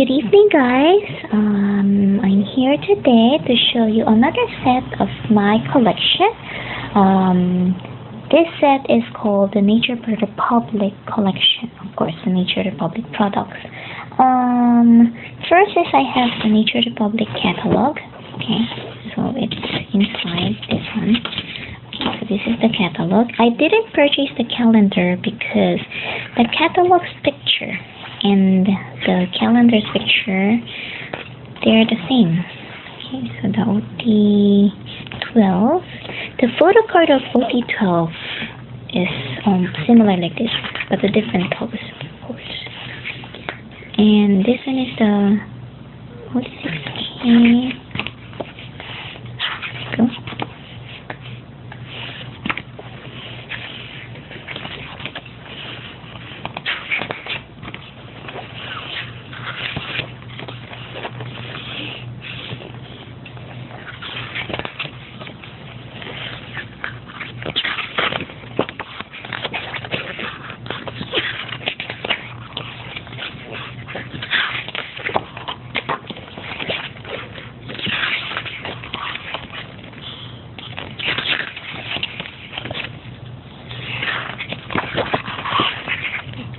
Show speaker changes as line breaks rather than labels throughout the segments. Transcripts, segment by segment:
Good evening, guys. I'm here today to show you another set of my collection. This set is called the Nature Republic collection. Of course, the Nature Republic products. First is I have the Nature Republic catalog. Okay, so it's inside this one. Okay, so this is the catalog. I didn't purchase the calendar because the catalog's picture and the calendar's picture, they're the same. Okay, so the OT12, the photo card of OT12 is similar like this, but a different pose, of course. And this one is the OT6K. Go.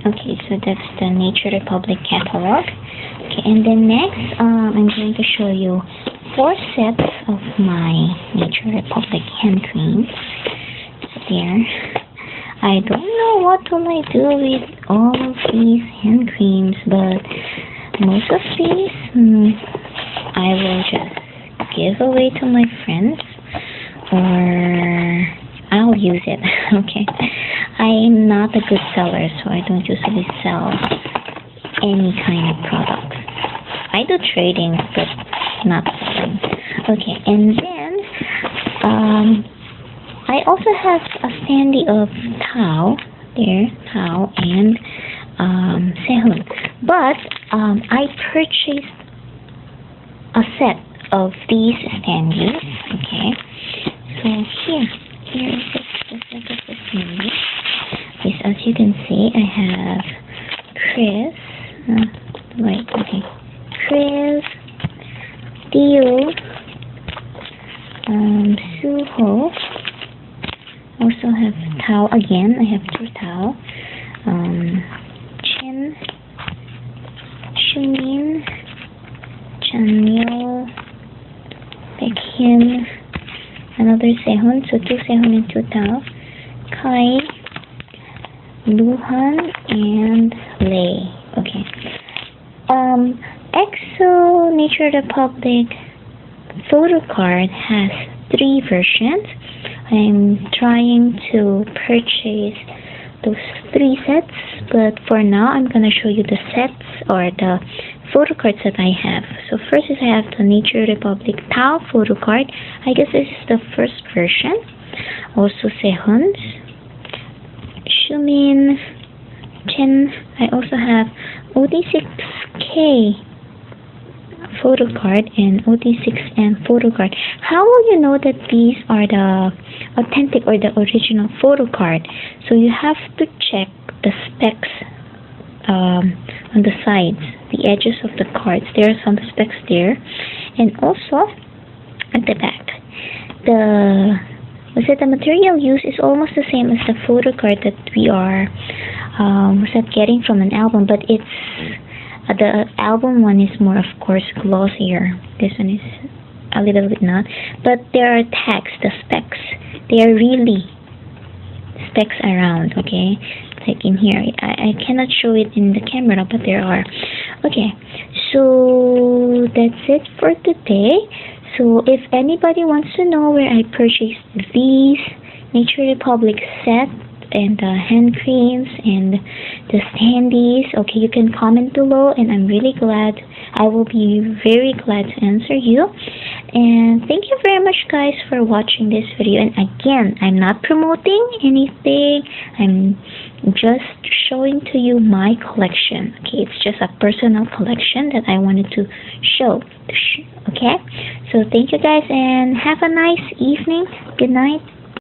Okay, so that's the Nature Republic catalog. Okay, and then next, I'm going to show you 4 sets of my Nature Republic hand creams. So there. I don't know what will I do with all of these hand creams, but most of these, I will just give away to my friends, or I'll use it. Okay. I'm not a good seller, so I don't usually sell any kind of products. I do trading, but not selling. Okay, and then I also have a standee of TAOHUN and TAOHUN. But I purchased a set of these standees. Okay, so here is the set of the standees. Yes, as you can see, I have Chris, Chris, Theo, Suho. Also have Tao again. I have 2 Tao. Chen, Shumin, Chanyeol, Baekhyun, another Sehun. So 2 Sehun and 2 Tao. Kai, Luhan, and Lei. Okay. EXO Nature Republic photo card has 3 versions. I'm trying to purchase those 3 sets, but for now I'm gonna show you the sets or the photo cards that I have. So first is I have the Nature Republic Tao photo card. I guess this is the first version. Also Sehun's, Shumin, Chen. I also have OT6K photo card and OT6M photo card. How will you know that these are the authentic or the original photo card? So you have to check the specs on the sides, the edges of the cards. There are some specs there, and also at the back. The material used is almost the same as the photo card that we are getting from an album, but it's the album one is more, of course, glossier. This one is a little bit not, but there are tags, the specs. They are really specs around. Okay, like in here, I cannot show it in the camera, but there are. Okay, so that's it for today. So if anybody wants to know where I purchased these Nature Republic set and the hand creams and the standees, okay, you can comment below, and I'm really glad. I will be very glad to answer you. And thank you very much, guys, for watching this video. And again, I'm not promoting anything. I'm just showing to you my collection. Okay, it's just a personal collection that I wanted to show. Okay, so thank you, guys, and have a nice evening. Good night.